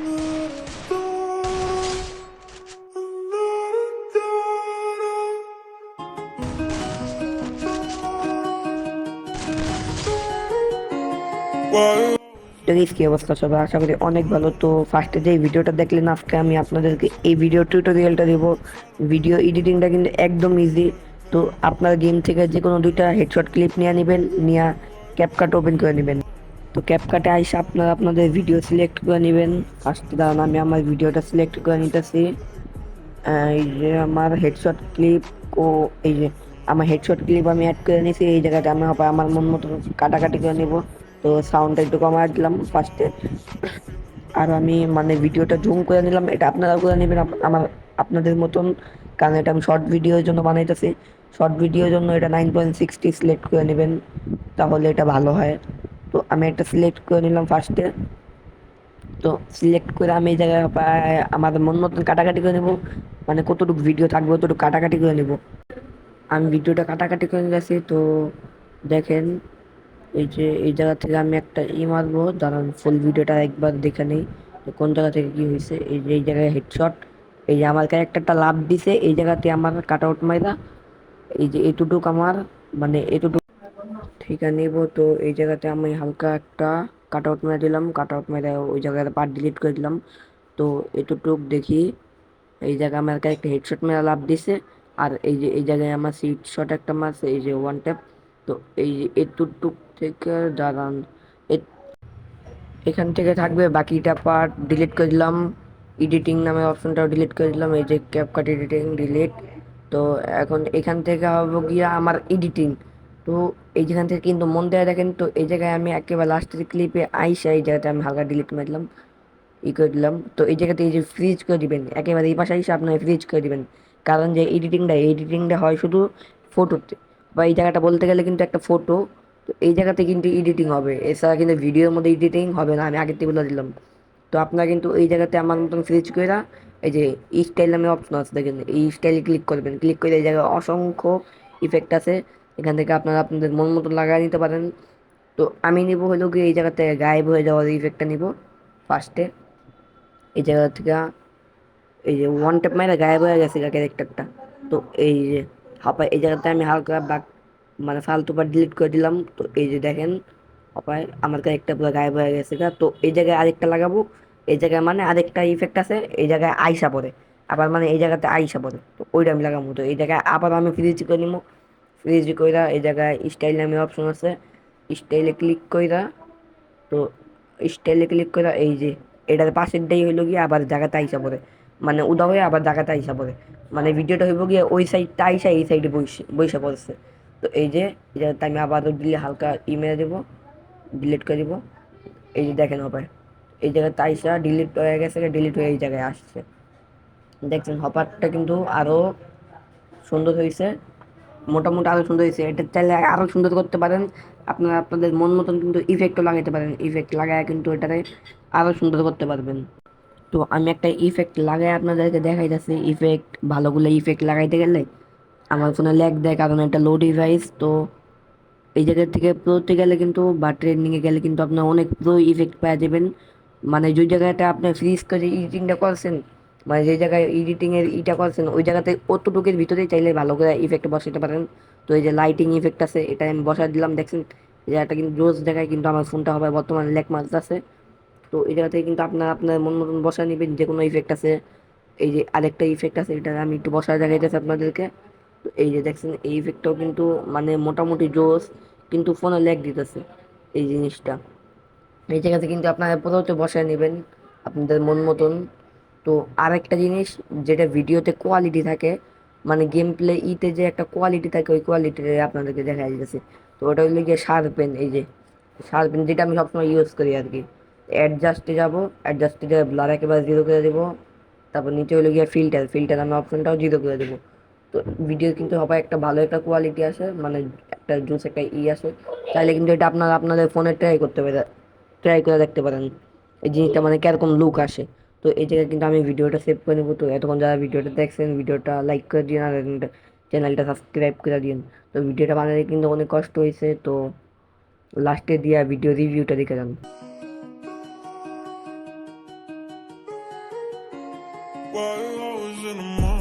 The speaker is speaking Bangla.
কি অবস্থা সবাই, আশা করি অনেক ভালো। তো ফার্স্টে যে ভিডিওটা দেখলেন, আজকে আমি আপনাদেরকে এই ভিডিও টিউটোরিয়ালটা দিব। ভিডিও এডিটিংটা কিন্তু একদম ইজি। তো আপনার গেম থেকে যে কোনো দুইটা হেডশট ক্লিপ নিয়ে নেবেন, নিয়ে ক্যাপকাট ওপেন করে নেবেন। তো ক্যাপকাটে আইসা আপনারা আপনাদের ভিডিও সিলেক্ট করে নেবেন। ফার্স্টে দাঁড়ান, আমি আমার ভিডিওটা সিলেক্ট করে নিতেছি। এই যে আমার হেডশট ক্লিপ, ও এই যে আমার হেডশট ক্লিপ আমি অ্যাড করে নিয়েছি। এই জায়গাটা আমি আবার আমার মন মতো কাটাকাটি করে নিব। তো সাউন্ডটা একটু কমায় দিলাম ফার্স্টে। আর আমি মানে ভিডিওটা জুম করে নিলাম, এটা আপনারা করে নেবেন আমার আপনাদের মতন, কারণ এটা আমি শর্ট ভিডিওর জন্য বানাইতেছি। শর্ট ভিডিওর জন্য এটা 9.60 সিলেক্ট করে নেবেন, তাহলে এটা ভালো হয়। তো আমি একটা সিলেক্ট করে নিলাম ফার্স্টে। তো সিলেক্ট করে আমি এই জায়গায় প্রায় আমার মন মতন কাটাকাটি করে নেবো, মানে কতটুকু ভিডিও থাকবে ততটুকু কাটাকাটি করে নেব। আমি ভিডিওটা কাটাকাটি করে নিয়েছি। তো দেখেন, এই যে এই জায়গা থেকে আমি একটা মারবো, দাঁড়ান ফুল ভিডিওটা একবার দেখে নেই যে কোন জায়গা থেকে কি হয়েছে। এই যে এই জায়গায় হেডশট, এই যে আমার ক্যারেক্টারটা লাভ দিছে, এই জায়গাতে আমার কাট আউট মাইরা, এই যে এটুটুক আমার, মানে এটুটুক ঠিক আছে নিব। তো এই জায়গাতে আমি হালকা একটা কাট আউট মেরে দিলাম, কাট আউট মেরে ওই জায়গায় পার্ট ডিলিট করে দিলাম। তো এটুটুক দেখি, এই জায়গায় আমার একটা হেডশট মেরা লাভ দিছে। আর এই যে এই জায়গায় আমার সিট শট একটা মারছে, এই যে ওয়ান ট্যাপ। তো এই যে এটুটুক থেকে দাঁড়ান, এখান থেকে থাকবে বাকিটা পার্ট ডিলিট করে দিলাম। এডিটিং নামে অপশনটাও ডিলিট করে দিলাম, এই যে ক্যাপকাট এডিটিং ডিলিট। তো এখন এখান থেকে হবে গিয়া আমার এডিটিং। তো এই যেখান থেকে কিন্তু মন দেওয়া দেখেন, তো এই জায়গায় আমি একেবারে লাস্টের ক্লিপে আইসা এই জায়গাতে আমি হালকা ডিলিট করে দিলাম, করে দিলাম। তো এই জায়গাতে এই যে ফ্রিজ করে দিবেন, একেবারে এই পাশে এসে আপনার ফ্রিজ করে দিবেন। কারণ যে এডিটিংটা হয় শুধু ফটোতে, বা এই জায়গাটা বলতে গেলে কিন্তু একটা ফটো। তো এই জায়গাতে কিন্তু এডিটিং হবে, এছাড়া কিন্তু ভিডিওর মধ্যে এডিটিং হবে না, আমি আগের থেকে বলে দিলাম। তো আপনারা কিন্তু এই জায়গাতে আমার মতন ফ্রিজ করে এই যে স্টাইল নামে অপশন আছে দেখেন, এই স্টাইলে ক্লিক করবেন। ক্লিক করে এই জায়গায় অসংখ্য ইফেক্ট আছে, এখান থেকে আপনারা আপনাদের মন মতো লাগাই নিতে পারেন। তো আমি নিব হলো গিয়ে এই জায়গাতে গায়েব হয়ে যাওয়ার ইফেক্টটা নিব ফার্স্টে। এই জায়গা থেকে এই যে ওয়ান ট্যাপ মাইরা গায়েব হয়ে গেছে ক্যারেক্টারটা। তো এই যে হাপায় এই জায়গাতে আমি হালকা বাক, মানে ফালতু বার ডিলিট করে দিলাম। তো এই যে দেখেন হাপায় আমার ক্যারেক্টার পুরো গায়েব হয়ে গেছে গা। তো এই জায়গায় আরেকটা লাগাবো, এই জায়গায় মানে আরেকটা ইফেক্ট আছে, এই জায়গায় আইসা পড়ে আবার, মানে এই জায়গাতে আইসা পড়ে। তো ওইটা আমি লাগাবো। তো এই জায়গায় আবার আমি ফ্রিজ করে নিবো। ফ্রিজ কইরা এই জায়গায় স্টাইল নামে অপশন আছে, স্টাইলে ক্লিক কইরা, তো স্টাইলে ক্লিক করে এই যে এটার পাশেরটাই হইলো গিয়ে আবার জায়গাতে আইসা পড়ে, মানে উদা হয়ে আবার জায়গাতে আইসা পড়ে, মানে ভিডিওটা হইব গিয়ে ওই সাইডটা আইসা এই সাইডে বইসা পড়ছে। তো এই যে এটাতে আমি আবার দিলে হালকা ইমেজ দেবো, ডিলিট করে দিব। এই যে দেখেন হবে এই জায়গাতে আইসা ডিলিট হয়ে গেছে, ডিলিট হয়ে এই জায়গায় আসছে। দেখছেন হপারটা কিন্তু আরো সুন্দর হয়েছে, মোটামুটি আরো সুন্দর হয়েছে। এটা চাইলে আরো সুন্দর করতে পারেন আপনারা, আপনাদের মন মতন কিন্তু ইফেক্টও লাগাইতে পারেন। ইফেক্ট লাগায় কিন্তু এটারে আরো সুন্দর করতে পারবেন। তো আমি একটা ইফেক্ট লাগাই আপনাদেরকে দেখাইতেছি। ইফেক্ট ভালোগুলো ইফেক্ট লাগাইতে গেলে আমার ফোনে ল্যাগ দেয়, কারণ এটা লো ডিভাইস। তো এই জায়গা থেকে প্রোতে গেলে কিন্তু বা ট্রেন্ডিংয়ে গেলে কিন্তু আপনার অনেক প্রো ইফেক্ট পেয়ে যাবেন। মানে যে জায়গাটা আপনি ফ্রিজ করে এডিটিংটা করছেন, মানে যে জায়গায় এডিটিংয়ের ইটা করছেন, ওই জায়গাতে অতটুকুর ভিতরেই চাইলে ভালো করে ইফেক্ট বসাতে পারেন। তো এই যে লাইটিং ইফেক্ট আছে, এটা আমি বসাই দিলাম। দেখছেন যে এটা কিন্তু রোজ দেখায়, কিন্তু আমার ফোনটা হবে বর্তমানে ল্যাগ মারতেছে। তো এই জায়গা থেকে কিন্তু আপনার আপনার মন মতন বসায় নেবেন যে কোনো ইফেক্ট আছে। এই যে আরেকটা ইফেক্ট আছে, এটা আমি একটু বসায় দেখাইতেছি আপনাদেরকে। তো এই যে দেখছেন এই ইফেক্টটাও কিন্তু মানে মোটামুটি জোস, কিন্তু ফোনে ল্যাগ দিতেছে এই জিনিসটা। এই জায়গাতে কিন্তু আপনারা প্রথমত বসায় নেবেন আপনাদের মন মতন। তো আরেকটা জিনিস, যেটা ভিডিওতে কোয়ালিটি থাকে, মানে গেম প্লে ইতে যে একটা কোয়ালিটি থাকে, ওই কোয়ালিটি আপনাদেরকে দেখা যাচ্ছে। তো ওটা হলো গিয়ে শার্পেন, এই যে শার্পেন যেটা আমি সবসময় ইউজ করি আর কি। অ্যাডজাস্টে যাবো, অ্যাডজাস্টে গিয়ে ব্লার একেবারে জিরো করে দেবো। তারপর নিচে হলো গিয়ে ফিল্টার, ফিল্টার আমি অপশনটাও জিরো করে দেবো। তো ভিডিও কিন্তু সবাই একটা ভালো একটা কোয়ালিটি আসে, মানে একটা জুস একটা আসে। চাইলে কিন্তু এটা আপনারা আপনাদের ফোনে ট্রাই করতে পারেন, ট্রাই করে দেখতে পারেন এই জিনিসটা মানে কিরকম লুক আসে। তো এই জায়গায় কিন্তু আমি ভিডিওটা সেভ করে নেবো। তো এতক্ষণ যারা ভিডিওটা দেখছেন, ভিডিওটা লাইক করে দিন আর চ্যানেলটা সাবস্ক্রাইব করে দিন। তো ভিডিওটা বানাতে কিন্তু অনেক কষ্ট হয়েছে। তো লাস্টে দিয়া ভিডিও রিভিউটা দেখে যান। Why you always in the morning?